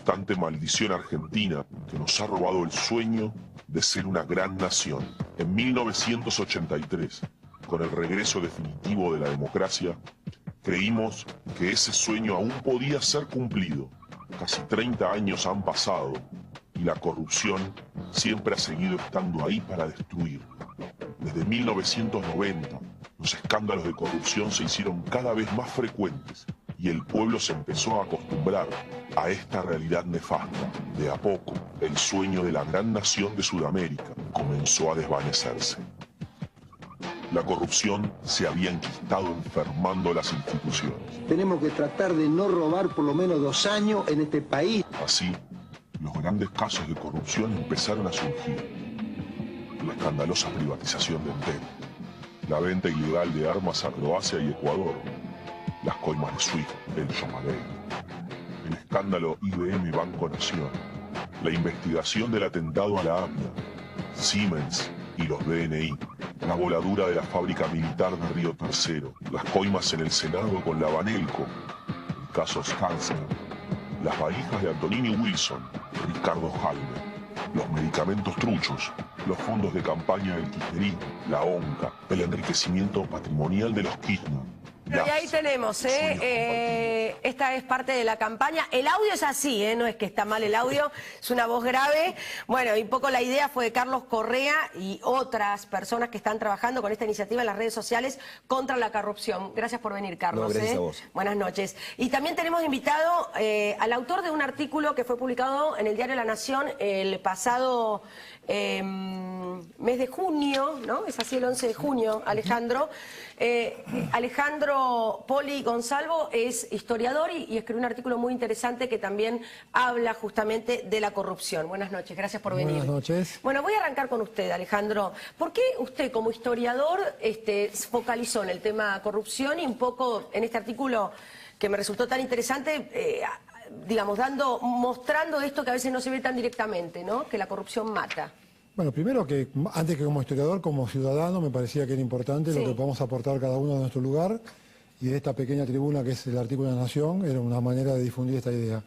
constante maldición argentina que nos ha robado el sueño de ser una gran nación. En 1983, con el regreso definitivo de la democracia, creímos que ese sueño aún podía ser cumplido. Casi 30 años han pasado y la corrupción siempre ha seguido estando ahí para destruir. Desde 1990, los escándalos de corrupción se hicieron cada vez más frecuentes y el pueblo se empezó a acostumbrar a esta realidad nefasta. De a poco, el sueño de la gran nación de Sudamérica comenzó a desvanecerse. La corrupción se había enquistado enfermando las instituciones. Tenemos que tratar de no robar por lo menos 2 años en este país. Así, los grandes casos de corrupción empezaron a surgir. La escandalosa privatización de Entel, la venta ilegal de armas a Croacia y Ecuador, las coimas de SWIFT, el Shomagate, el escándalo IBM Banco Nación, la investigación del atentado a la AMIA, Siemens y los DNI, la voladura de la fábrica militar de Río Tercero, las coimas en el Senado con la Banelco, el caso Skanska, las valijas de Antonini Wilson, Ricardo Jalme, los medicamentos truchos, los fondos de campaña del kirchnerismo, la ONCA, el enriquecimiento patrimonial de los Kirchner. Y ahí tenemos, esta es parte de la campaña. El audio es así, no es que está mal el audio, es una voz grave. Bueno, y un poco la idea fue de Carlos Correa y otras personas que están trabajando con esta iniciativa en las redes sociales contra la corrupción. Gracias por venir, Carlos. No, gracias a vos. Buenas noches. Y también tenemos invitado al autor de un artículo que fue publicado en el diario La Nación el pasado mes de junio, ¿no? Es así, el 11 de junio, Alejandro. Alejandro Poli Gonzalvo es historiador y escribió un artículo muy interesante que también habla justamente de la corrupción. Buenas noches, gracias por venir. Buenas noches. Bueno, voy a arrancar con usted, Alejandro. ¿Por qué usted como historiador focalizó en el tema corrupción y un poco en este artículo que me resultó tan interesante, digamos, mostrando esto que a veces no se ve tan directamente, ¿no? Que la corrupción mata? Bueno, primero que antes que como historiador, como ciudadano, me parecía que era importante lo que podemos aportar cada uno de nuestro lugar, y de esta pequeña tribuna que es el artículo de la Nación, era una manera de difundir esta idea.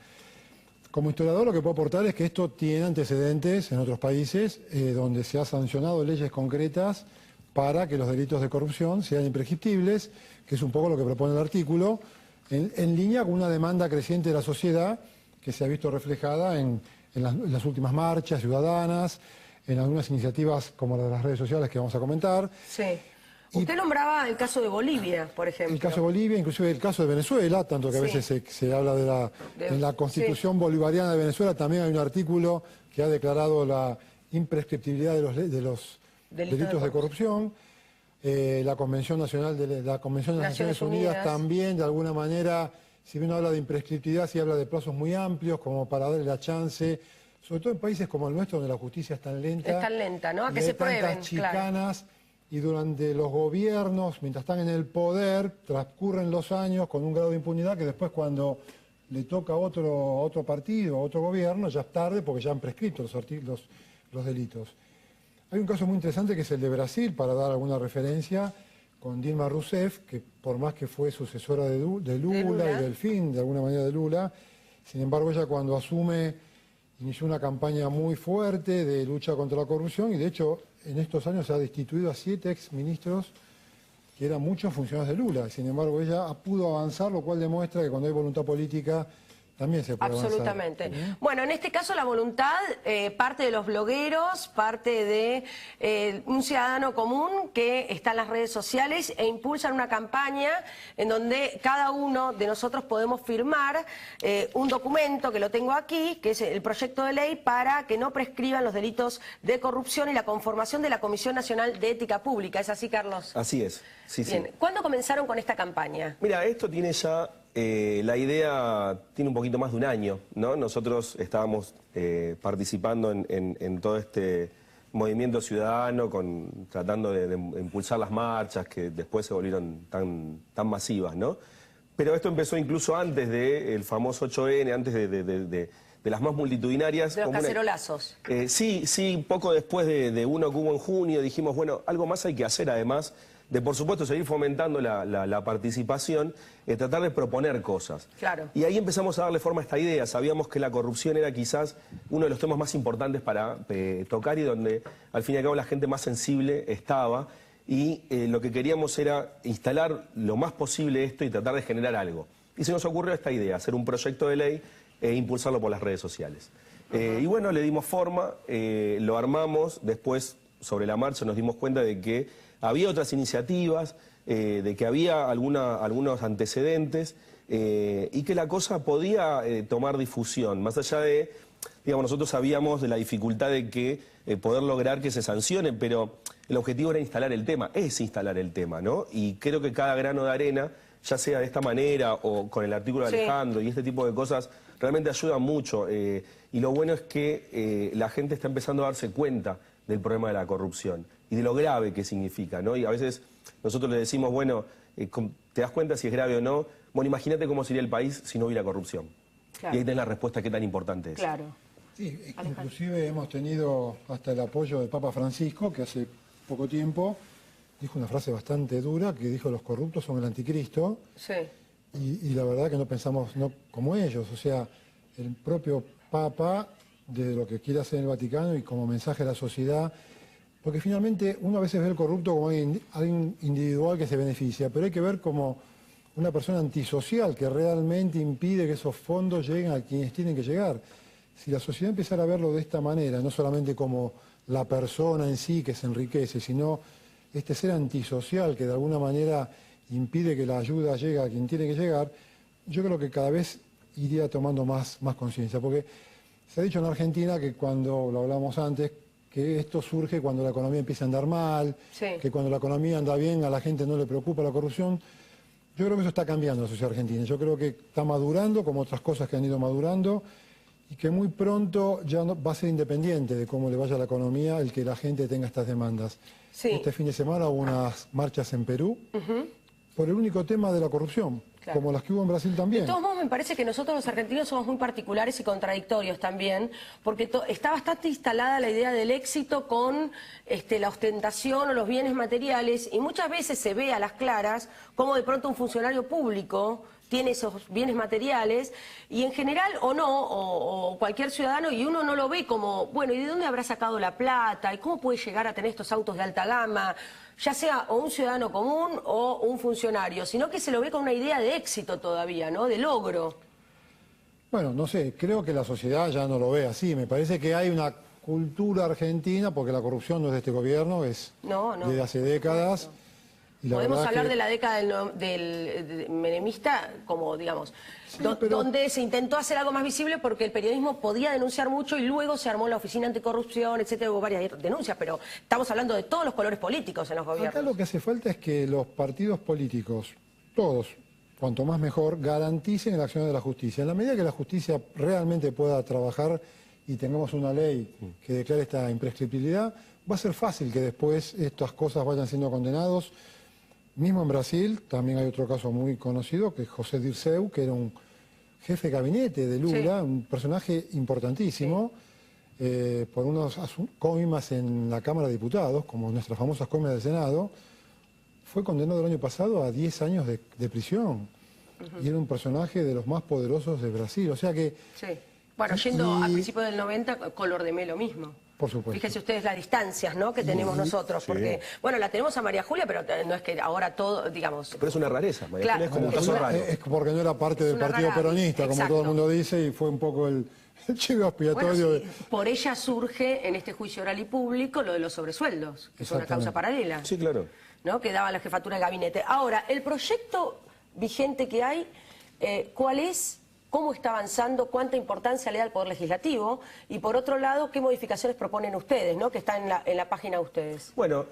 Como historiador lo que puedo aportar es que esto tiene antecedentes en otros países donde se han sancionado leyes concretas para que los delitos de corrupción sean imprescriptibles, que es un poco lo que propone el artículo, en línea con una demanda creciente de la sociedad que se ha visto reflejada en las últimas marchas ciudadanas, en algunas iniciativas como la de las redes sociales que vamos a comentar. Sí. Usted nombraba el caso de Bolivia, por ejemplo. El caso de Bolivia, inclusive el caso de Venezuela, tanto que a veces se habla en la Constitución bolivariana de Venezuela, también hay un artículo que ha declarado la imprescriptibilidad de los delitos de corrupción. La Convención Nacional de las Naciones Unidas también, de alguna manera, si bien habla de imprescriptibilidad, sí habla de plazos muy amplios como para darle la chance, sobre todo en países como el nuestro, donde la justicia es tan lenta. Es tan lenta, ¿no? A que se prueben, tantas chicanas, claro. Y durante los gobiernos, mientras están en el poder, transcurren los años con un grado de impunidad que después cuando le toca a otro partido, a otro gobierno, ya es tarde porque ya han prescrito los delitos. Hay un caso muy interesante que es el de Brasil, para dar alguna referencia, con Dilma Rousseff, que por más que fue sucesora de Lula y del fin, de alguna manera, de Lula, sin embargo ella cuando asume inició una campaña muy fuerte de lucha contra la corrupción y de hecho en estos años se ha destituido a 7 exministros que eran muchos funcionarios de Lula. Sin embargo ella pudo avanzar, lo cual demuestra que cuando hay voluntad política también se puede absolutamente avanzar. ¿Sí? Bueno, en este caso la voluntad parte de los blogueros, parte de un ciudadano común que está en las redes sociales e impulsan una campaña en donde cada uno de nosotros podemos firmar un documento, que lo tengo aquí, que es el proyecto de ley para que no prescriban los delitos de corrupción y la conformación de la Comisión Nacional de Ética Pública. ¿Es así, Carlos? Así es, sí. Bien. Sí. ¿Cuándo comenzaron con esta campaña? Mira, esto tiene ya... la idea tiene un poquito más de un año, ¿no? Nosotros estábamos participando en todo este movimiento ciudadano, tratando de impulsar las marchas que después se volvieron tan masivas, ¿no? Pero esto empezó incluso antes del famoso 8N, antes de las más multitudinarias. De los cacerolazos. Sí, poco después de uno que hubo en junio, dijimos, bueno, algo más hay que hacer además de por supuesto, seguir fomentando la participación, tratar de proponer cosas. Claro. Y ahí empezamos a darle forma a esta idea. Sabíamos que la corrupción era quizás uno de los temas más importantes para tocar y donde, al fin y al cabo, la gente más sensible estaba. Y lo que queríamos era instalar lo más posible esto y tratar de generar algo. Y se nos ocurrió esta idea, hacer un proyecto de ley e impulsarlo por las redes sociales. Y bueno, le dimos forma, lo armamos, después sobre la marcha nos dimos cuenta de que había otras iniciativas, de que había algunos antecedentes y que la cosa podía tomar difusión, más allá de, digamos, nosotros sabíamos de la dificultad de que poder lograr que se sancionen, pero el objetivo era instalar el tema, es instalar el tema, ¿no? Y creo que cada grano de arena, ya sea de esta manera o con el artículo de Alejandro y este tipo de cosas, realmente ayudan mucho. Y lo bueno es que la gente está empezando a darse cuenta del problema de la corrupción y de lo grave que significa, ¿no? Y a veces nosotros le decimos, bueno, ¿te das cuenta si es grave o no? Bueno, imagínate cómo sería el país si no hubiera corrupción. Claro. Y ahí tenés la respuesta qué tan importante es. Claro. Sí, inclusive hemos tenido hasta el apoyo del Papa Francisco, que hace poco tiempo dijo una frase bastante dura, que dijo: los corruptos son el anticristo. Sí. Y la verdad que no pensamos no como ellos, o sea, el propio Papa, de lo que quiere hacer en el Vaticano y como mensaje a la sociedad, porque finalmente uno a veces ve el corrupto como alguien individual que se beneficia, pero hay que ver como una persona antisocial que realmente impide que esos fondos lleguen a quienes tienen que llegar. Si la sociedad empezara a verlo de esta manera, no solamente como la persona en sí que se enriquece, sino este ser antisocial que de alguna manera impide que la ayuda llegue a quien tiene que llegar, yo creo que cada vez iría tomando más conciencia. Porque se ha dicho en Argentina que cuando, lo hablamos antes, que esto surge cuando la economía empieza a andar mal, que cuando la economía anda bien a la gente no le preocupa la corrupción. Yo creo que eso está cambiando en la sociedad argentina. Yo creo que está madurando, como otras cosas que han ido madurando, y que muy pronto ya no, va a ser independiente de cómo le vaya a la economía el que la gente tenga estas demandas. Sí. Este fin de semana hubo unas marchas en Perú por el único tema de la corrupción, como las que hubo en Brasil también. De todos modos, me parece que nosotros los argentinos somos muy particulares y contradictorios también, porque está bastante instalada la idea del éxito con la ostentación o los bienes materiales, y muchas veces se ve a las claras cómo de pronto un funcionario público tiene esos bienes materiales, y en general, o no, o cualquier ciudadano, y uno no lo ve como, bueno, ¿y de dónde habrá sacado la plata? ¿Y cómo puede llegar a tener estos autos de alta gama? Ya sea o un ciudadano común o un funcionario, sino que se lo ve con una idea de éxito todavía, ¿no? De logro. Bueno, no sé, creo que la sociedad ya no lo ve así. Me parece que hay una cultura argentina, porque la corrupción no es de este gobierno, es de hace décadas. Podemos hablar de la década del menemista como, digamos, donde se intentó hacer algo más visible porque el periodismo podía denunciar mucho y luego se armó la Oficina Anticorrupción, etcétera, hubo varias denuncias, pero estamos hablando de todos los colores políticos en los gobiernos. Acá lo que hace falta es que los partidos políticos, todos, cuanto más mejor, garanticen el accionar de la justicia. En la medida que la justicia realmente pueda trabajar y tengamos una ley que declare esta imprescriptibilidad, va a ser fácil que después estas cosas vayan siendo condenados. Mismo en Brasil, también hay otro caso muy conocido, que es José Dirceu, que era un jefe de gabinete de Lula, un personaje importantísimo, por unos coimas en la Cámara de Diputados, como nuestras famosas coimas del Senado, fue condenado el año pasado a 10 años de prisión. Y era un personaje de los más poderosos de Brasil, o sea que... Bueno, yendo a principios del 90, Color de Melo mismo. Por supuesto. Fíjense ustedes las distancias, ¿no?, que tenemos nosotros, porque, bueno, la tenemos a María Julia, pero no es que ahora todo, digamos... Pero es una rareza, María Julia es como un caso raro. Es porque no era parte del Partido Peronista, como todo el mundo dice, y fue un poco el chivo expiatorio. Bueno, por ella surge en este juicio oral y público lo de los sobresueldos, que es una causa paralela. Sí, claro. ¿No?, que daba la jefatura de gabinete. Ahora, el proyecto vigente que hay, ¿cuál es? ¿Cómo está avanzando? ¿Cuánta importancia le da al Poder Legislativo? Y por otro lado, ¿qué modificaciones proponen ustedes, ¿no?, que está en la página de ustedes? Bueno,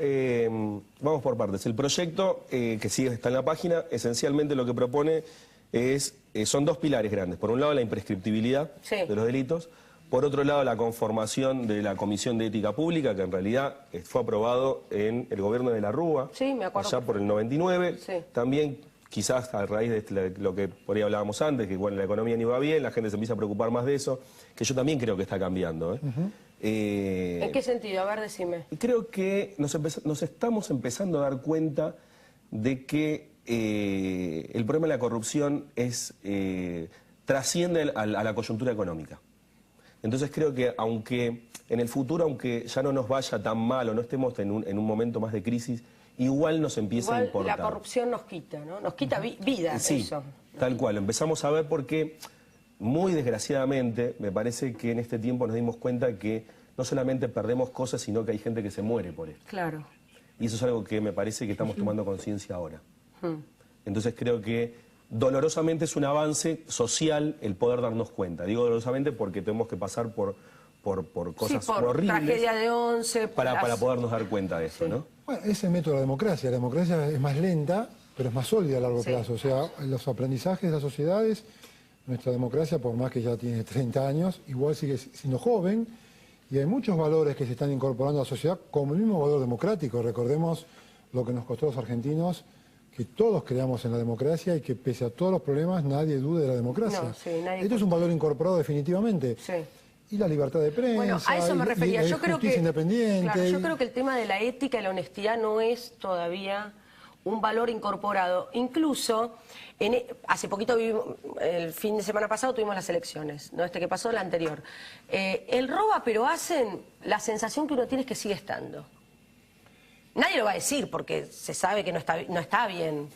vamos por partes. El proyecto que sí está en la página, esencialmente lo que propone son dos pilares grandes. Por un lado, la imprescriptibilidad de los delitos. Por otro lado, la conformación de la Comisión de Ética Pública, que en realidad fue aprobado en el gobierno de la Rúa, allá por el 99. También... quizás a raíz de lo que por ahí hablábamos antes, que bueno, la economía no iba bien, la gente se empieza a preocupar más de eso, que yo también creo que está cambiando. ¿En qué sentido? A ver, decime. Creo que nos estamos empezando a dar cuenta de que el problema de la corrupción trasciende a la coyuntura económica. Entonces creo que aunque en el futuro, aunque ya no nos vaya tan mal o no estemos en un momento más de crisis, igual nos empieza a importar. La corrupción nos quita, ¿no? Nos quita vida, sí, eso. Tal cual, lo empezamos a ver porque, muy desgraciadamente, me parece que en este tiempo nos dimos cuenta que no solamente perdemos cosas, sino que hay gente que se muere por esto. Claro. Y eso es algo que me parece que estamos tomando conciencia ahora. Entonces creo que dolorosamente es un avance social el poder darnos cuenta. Digo dolorosamente porque tenemos que pasar por cosas horribles. Tragedia de 11. Para podernos dar cuenta de eso, ¿no? Bueno, ese es el método de la democracia. La democracia es más lenta, pero es más sólida a largo plazo. O sea, los aprendizajes de las sociedades, nuestra democracia, por más que ya tiene 30 años, igual sigue siendo joven, y hay muchos valores que se están incorporando a la sociedad como el mismo valor democrático. Recordemos lo que nos costó a los argentinos, que todos creamos en la democracia y que pese a todos los problemas nadie dude de la democracia. No, sí, Esto es un valor incorporado definitivamente. Sí. Y la libertad de prensa, bueno, a eso me refería. Yo creo que independiente. Claro, yo creo que el tema de la ética y la honestidad no es todavía un valor incorporado. Incluso, hace poquito, el fin de semana pasado tuvimos las elecciones, no este que pasó, la anterior. El roba pero hacen, la sensación que uno tiene es que sigue estando. Nadie lo va a decir porque se sabe que no está bien.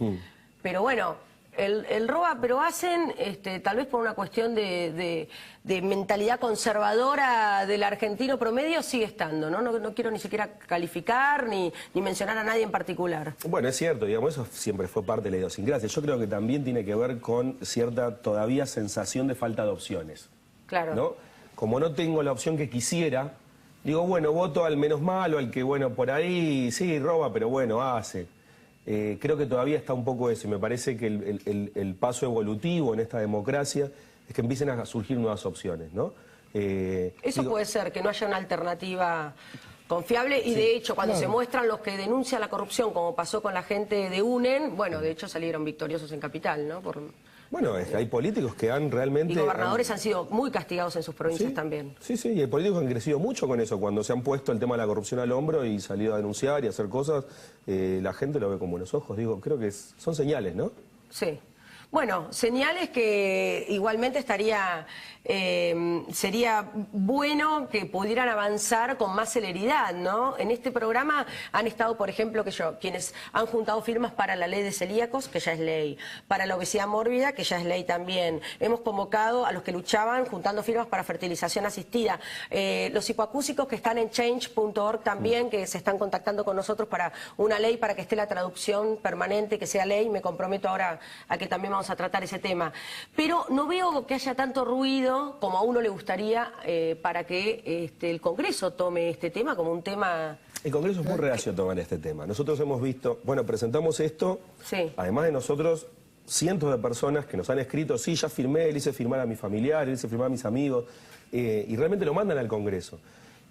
Pero bueno, el roba pero hacen, tal vez por una cuestión de mentalidad conservadora del argentino promedio, sigue estando, ¿no? No quiero ni siquiera calificar ni mencionar a nadie en particular. Bueno, es cierto, digamos, eso siempre fue parte de la idiosincrasia. Yo creo que también tiene que ver con cierta todavía sensación de falta de opciones. Claro. ¿No? Como no tengo la opción que quisiera, digo, bueno, voto al menos malo, al que, bueno, por ahí sí roba, pero bueno, hace. Creo que todavía está un poco eso, y me parece que el paso evolutivo en esta democracia es que empiecen a surgir nuevas opciones, ¿no? Eso puede ser, que no haya una alternativa confiable, y de hecho cuando se muestran los que denuncian la corrupción, como pasó con la gente de UNEN, bueno, de hecho salieron victoriosos en Capital, ¿no? Bueno, hay políticos que han realmente... Y gobernadores han sido muy castigados en sus provincias también. Sí, y hay políticos que han crecido mucho con eso. Cuando se han puesto el tema de la corrupción al hombro y salido a denunciar y a hacer cosas, la gente lo ve con buenos ojos. Digo, creo que son señales, ¿no? Sí. Bueno, señales que igualmente sería bueno que pudieran avanzar con más celeridad, ¿no? En este programa han estado, por ejemplo, quienes han juntado firmas para la ley de celíacos, que ya es ley, para la obesidad mórbida, que ya es ley también. Hemos convocado a los que luchaban juntando firmas para fertilización asistida. Los hipoacúsicos que están en change.org también, que se están contactando con nosotros para una ley, para que esté la traducción permanente, que sea ley. Me comprometo ahora a que también vamos a tratar ese tema. Pero no veo que haya tanto ruido como a uno le gustaría para que el Congreso tome este tema como un tema... El Congreso es muy reacio a tomar este tema. Nosotros hemos visto, bueno, presentamos esto, además de nosotros, cientos de personas que nos han escrito, sí, ya firmé, le hice firmar a mis familiares, le hice firmar a mis amigos, y realmente lo mandan al Congreso.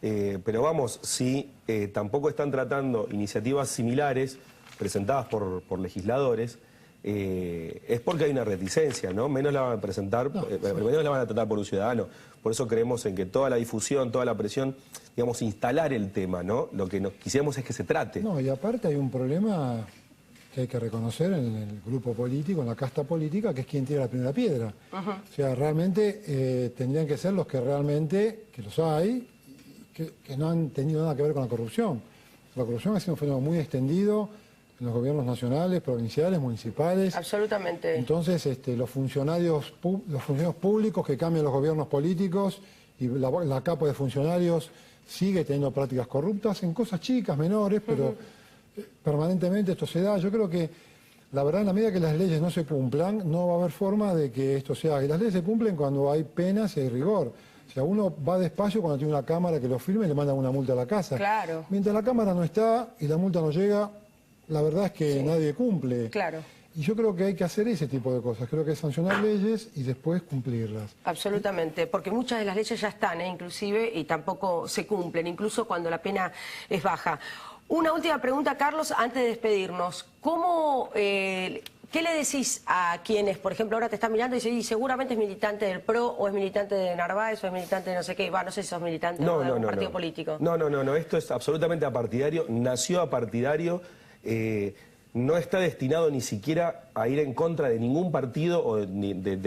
Pero vamos, si tampoco están tratando iniciativas similares presentadas por legisladores, es porque hay una reticencia, ¿no? Menos la van a presentar, menos la van a tratar por un ciudadano. Por eso creemos en que toda la difusión, toda la presión, digamos, instalar el tema, ¿no? Lo que nos quisiéramos es que se trate. No, y aparte hay un problema que hay que reconocer en el grupo político, en la casta política, que es quien tira la primera piedra. O sea, realmente tendrían que ser los que realmente, que los hay, que no han tenido nada que ver con la corrupción. La corrupción ha sido un fenómeno muy extendido en los gobiernos nacionales, provinciales, municipales. Absolutamente. Entonces, los funcionarios públicos que cambian los gobiernos políticos y la capa de funcionarios sigue teniendo prácticas corruptas en cosas chicas, menores, pero permanentemente esto se da. Yo creo que, la verdad, en la medida que las leyes no se cumplan, no va a haber forma de que esto se haga. Y las leyes se cumplen cuando hay penas y hay rigor. O sea, uno va despacio cuando tiene una cámara que lo firme y le mandan una multa a la casa. Claro. Mientras la cámara no está y la multa no llega, la verdad es que nadie cumple. Claro. Y yo creo que hay que hacer ese tipo de cosas. Creo que es sancionar leyes y después cumplirlas. Absolutamente, porque muchas de las leyes ya están, inclusive, y tampoco se cumplen, incluso cuando la pena es baja. Una última pregunta, Carlos, antes de despedirnos. ¿Cómo ¿Qué le decís a quienes, por ejemplo, ahora te están mirando y dicen, seguramente es militante del PRO, o es militante de Narváez, o es militante de no sé qué? No sé si sos militante de algún partido político. No, esto es absolutamente apartidario, nació apartidario, no está destinado ni siquiera a ir en contra de ningún partido o de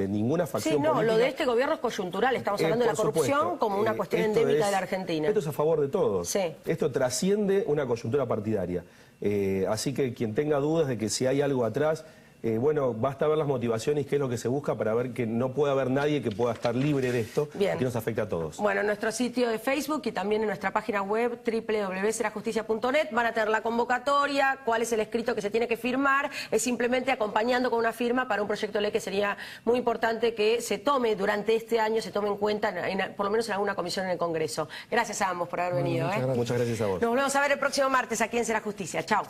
ninguna facción política. Lo de este gobierno es coyuntural, estamos hablando de la corrupción como una cuestión endémica de la Argentina. Esto es a favor de todos. Sí. Esto trasciende una coyuntura partidaria. Así que quien tenga dudas de que si hay algo atrás, bueno, basta ver las motivaciones, qué es lo que se busca para ver que no puede haber nadie que pueda estar libre de esto. Bien. Que nos afecta a todos. Bueno, en nuestro sitio de Facebook y también en nuestra página web www.serajusticia.net van a tener la convocatoria, cuál es el escrito que se tiene que firmar, es simplemente acompañando con una firma para un proyecto de ley que sería muy importante que se tome durante este año, se tome en cuenta por lo menos en alguna comisión en el Congreso. Gracias a ambos por haber venido. Muchas gracias a vos. Nos volvemos a ver el próximo martes aquí en Será Justicia. Chao.